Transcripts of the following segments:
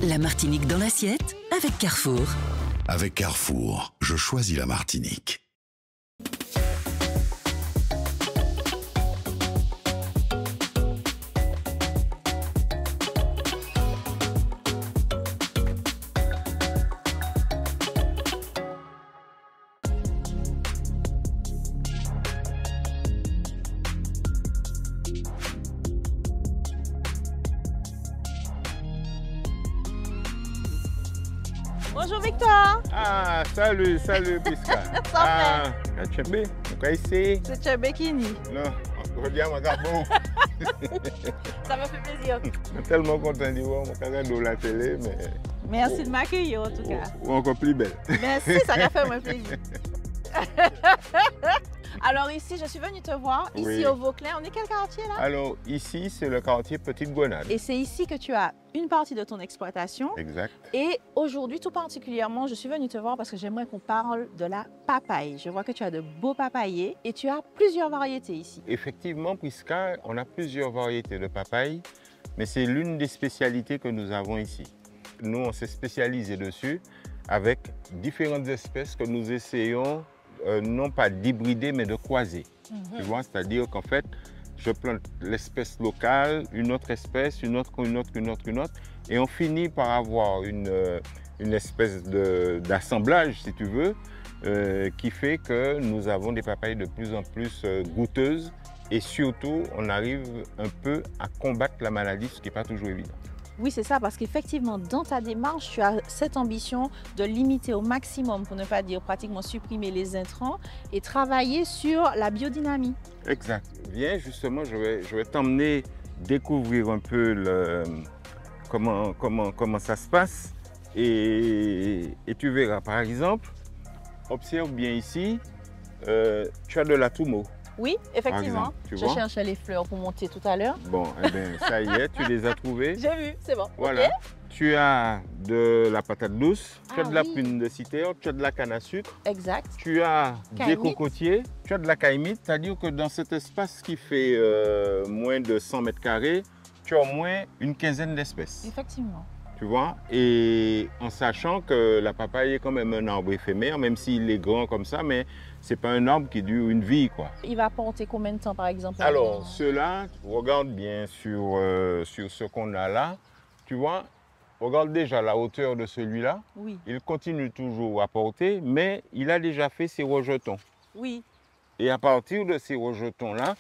La Martinique dans l'assiette avec Carrefour. Avec Carrefour, je choisis la Martinique. Bonjour Victor. Ah, salut Prisca. Ça fait. Tu es bien? On ici? C'est Tchébekini. Non, regarde mon gars. Ça me fait plaisir. Je suis tellement content de voir mon canal de la télé, mais... Merci de m'accueillir en tout cas. Ou encore plus belle. Merci, ça m'a fait mon plaisir. Alors ici, je suis venue te voir, ici Oui. au Vauclin. On est quel quartier là? Alors, ici, c'est le quartier Petite Grenade. Et c'est ici que tu as une partie de ton exploitation. Exact. Et aujourd'hui, tout particulièrement, je suis venue te voir parce que j'aimerais qu'on parle de la papaye. Je vois que tu as de beaux papayers et tu as plusieurs variétés ici. Effectivement, Prisca, on a plusieurs variétés de papaye, mais c'est l'une des spécialités que nous avons ici. Nous, on s'est spécialisé dessus avec différentes espèces que nous essayons non pas d'hybrider, mais de croiser. Tu vois, c'est-à-dire qu'en fait, je plante l'espèce locale, une autre espèce, une autre, et on finit par avoir une espèce d'assemblage, si tu veux, qui fait que nous avons des papayes de plus en plus goûteuses, et surtout, on arrive un peu à combattre la maladie, ce qui n'est pas toujours évident. Oui, c'est ça, parce qu'effectivement, dans ta démarche, tu as cette ambition de limiter au maximum, pour ne pas dire pratiquement supprimer les intrants, et travailler sur la biodynamie. Exact. Viens, justement, je vais t'emmener découvrir un peu comment ça se passe, et tu verras. Par exemple, observe bien ici, tu as de la toumo. Oui, effectivement. Exemple, tu Je vois? cherchais les fleurs pour monter tout à l'heure. Bon, eh bien, ça y est, tu les as trouvées. J'ai vu, c'est bon. Voilà. Ok. Tu as de la patate douce, tu as Ah de la oui. prune de citerne, tu as de la canne à sucre, Exact. tu as des Caïmite. cocotiers, tu as de la caïmite, c'est-à-dire que dans cet espace qui fait moins de 100 mètres carrés, tu as au moins une quinzaine d'espèces. Effectivement. Tu vois, et en sachant que la papaye est quand même un arbre éphémère, même s'il est grand comme ça, mais c'est pas un arbre qui dure une vie, quoi. Il va porter combien de temps, par exemple? Alors, ceux-là, regarde bien sur ce qu'on a là, tu vois, regarde déjà la hauteur de celui-là. Oui, Il continue toujours à porter, mais il a déjà fait ses rejetons. oui. Et à partir de ces rejetons-là,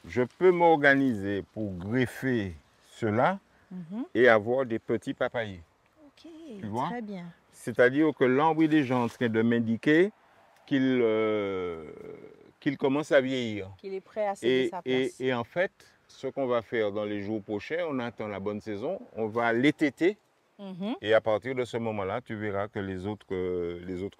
je peux m'organiser pour greffer cela et avoir des petits papayers. Ok, Tu vois? très bien. C'est-à-dire que l'arbre est déjà en train de m'indiquer qu'il commence à vieillir. Qu'il est prêt à céder sa place. Et en fait, ce qu'on va faire dans les jours prochains, on attend la bonne saison, on va l'étêter. Mhm. Et à partir de ce moment-là, tu verras que les autres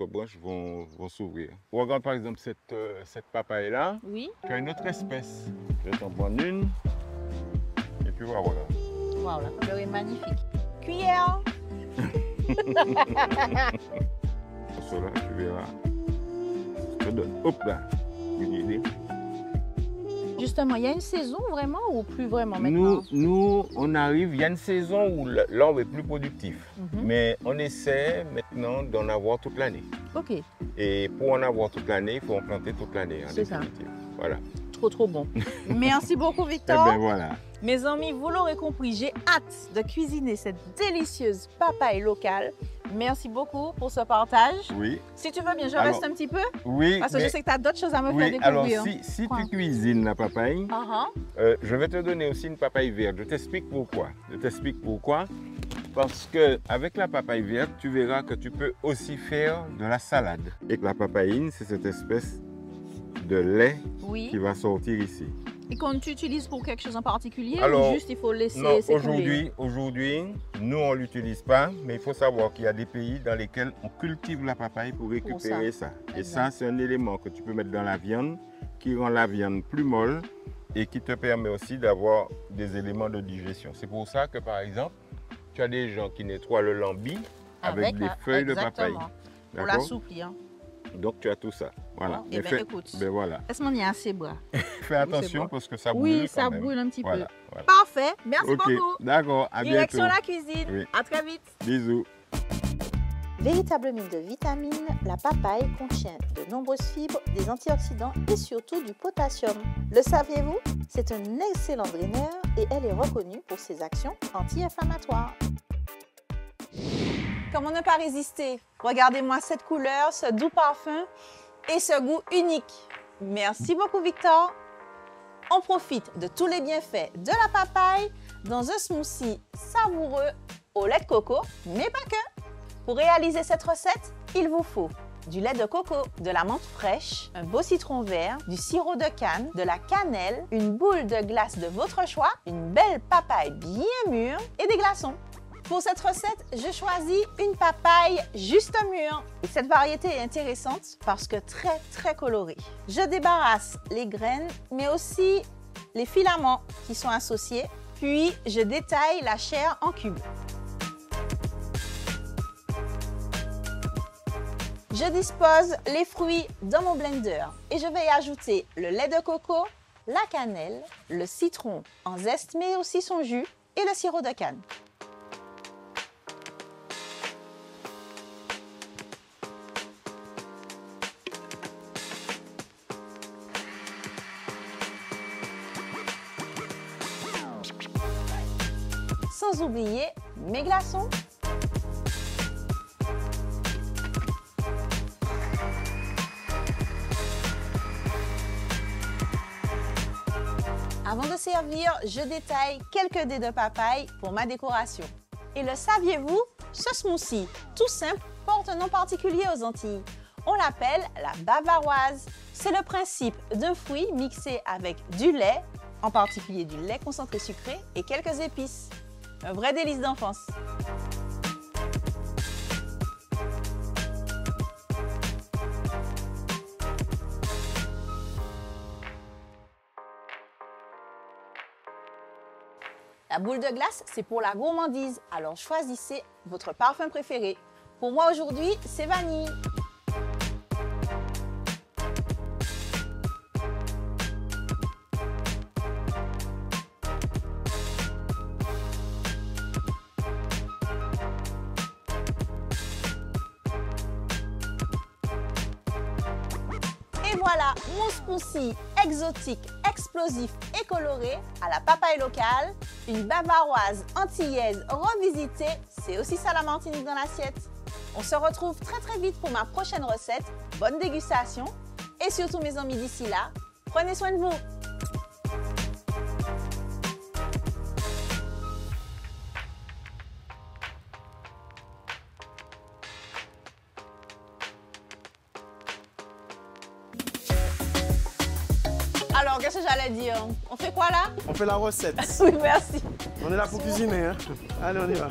branches vont s'ouvrir. Regarde par exemple cette papaye-là. Oui. Tu as une autre espèce. Je vais t'en prendre une. Et puis voilà. Waouh, la couleur est magnifique. Cuillère. Pour cela, tu verras. Je te donne. Hop là. Une idée. Justement, il y a une saison vraiment ou plus vraiment maintenant? Nous, on arrive, il y a une saison où l'arbre est plus productif. Mais on essaie maintenant d'en avoir toute l'année. Ok, Et pour en avoir toute l'année, il faut en planter toute l'année. C'est ça. Voilà. trop bon. Merci beaucoup Et Victor. bien voilà. Mes amis, vous l'aurez compris, j'ai hâte de cuisiner cette délicieuse papaye locale. Merci beaucoup pour ce partage. Oui. Si tu veux bien, je Alors, reste un petit peu Oui. parce que je sais que tu as d'autres choses à me faire Oui, alors découvrir. si Quoi? tu cuisines la papaye, Uh-huh. je vais te donner aussi une papaye verte. Je t'explique pourquoi. Parce qu'avec la papaye verte, tu verras que tu peux aussi faire de la salade. Et que la papaïne, c'est cette espèce de lait Oui. qui va sortir ici. Et quand tu utilises pour quelque chose en particulier Alors, ou juste il faut laisser Non, s'écouler? aujourd'hui, nous on ne l'utilise pas, mais il faut savoir qu'il y a des pays dans lesquels on cultive la papaye pour récupérer ça. Et Exact. ça, c'est un élément que tu peux mettre dans la viande, qui rend la viande plus molle et qui te permet aussi d'avoir des éléments de digestion. C'est pour ça que, par exemple, tu as des gens qui nettoient le lambi avec des feuilles de papaye. Exactement. Pour D'accord? l'assouplir. Donc tu as tout ça. Voilà. Eh bien, écoute. Ben voilà. Est-ce qu'on y a assez bras? Fais attention bon. parce que ça brûle. Oui, quand ça même. brûle un petit Voilà, peu. voilà. Parfait. Parfait. Merci Ok, beaucoup. d'accord, à bientôt. Direction la cuisine. Oui. À très vite. Bisous. Véritable mine de vitamines, la papaye contient de nombreuses fibres, des antioxydants et surtout du potassium. Le saviez-vous? C'est un excellent draineur et elle est reconnue pour ses actions anti-inflammatoires. Comment ne pas résister? Regardez-moi cette couleur, ce doux parfum et ce goût unique. Merci beaucoup Victor. On profite de tous les bienfaits de la papaye dans un smoothie savoureux au lait de coco, mais pas que. Pour réaliser cette recette, il vous faut du lait de coco, de la menthe fraîche, un beau citron vert, du sirop de canne, de la cannelle, une boule de glace de votre choix, une belle papaye bien mûre et des glaçons. Pour cette recette, je choisis une papaye juste mûre. Et cette variété est intéressante parce que très colorée. Je débarrasse les graines, mais aussi les filaments qui sont associés. Puis, je détaille la chair en cubes. Je dispose les fruits dans mon blender et je vais y ajouter le lait de coco, la cannelle, le citron en zeste mais aussi son jus et le sirop de canne. Sans oublier mes glaçons. Avant de servir, je détaille quelques dés de papaye pour ma décoration. Et le saviez-vous? Ce smoothie, tout simple, porte un nom particulier aux Antilles. On l'appelle la bavaroise. C'est le principe d'un fruit mixé avec du lait, en particulier du lait concentré sucré et quelques épices. Un vrai délice d'enfance. La boule de glace, c'est pour la gourmandise, alors choisissez votre parfum préféré. Pour moi aujourd'hui, c'est vanille. Et voilà, mon smoothie exotique, explosif et coloré à la papaye locale, une bavaroise antillaise revisitée, c'est aussi ça la Martinique dans l'assiette. On se retrouve très vite pour ma prochaine recette. Bonne dégustation et surtout mes amis d'ici là, prenez soin de vous. Alors, qu'est-ce que j'allais dire? On fait quoi là? On fait la recette. Oui, merci. On est là pour cuisiner. Hein? Allez, on y va.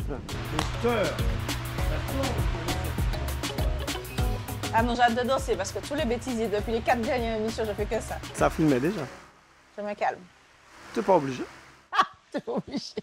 Ah non, j'ai hâte de danser parce que tous les bêtisiers, depuis les 4 dernières émissions, je fais que ça. Ça filmait déjà. Je me calme. T'es pas obligé. Ah, t'es pas obligé.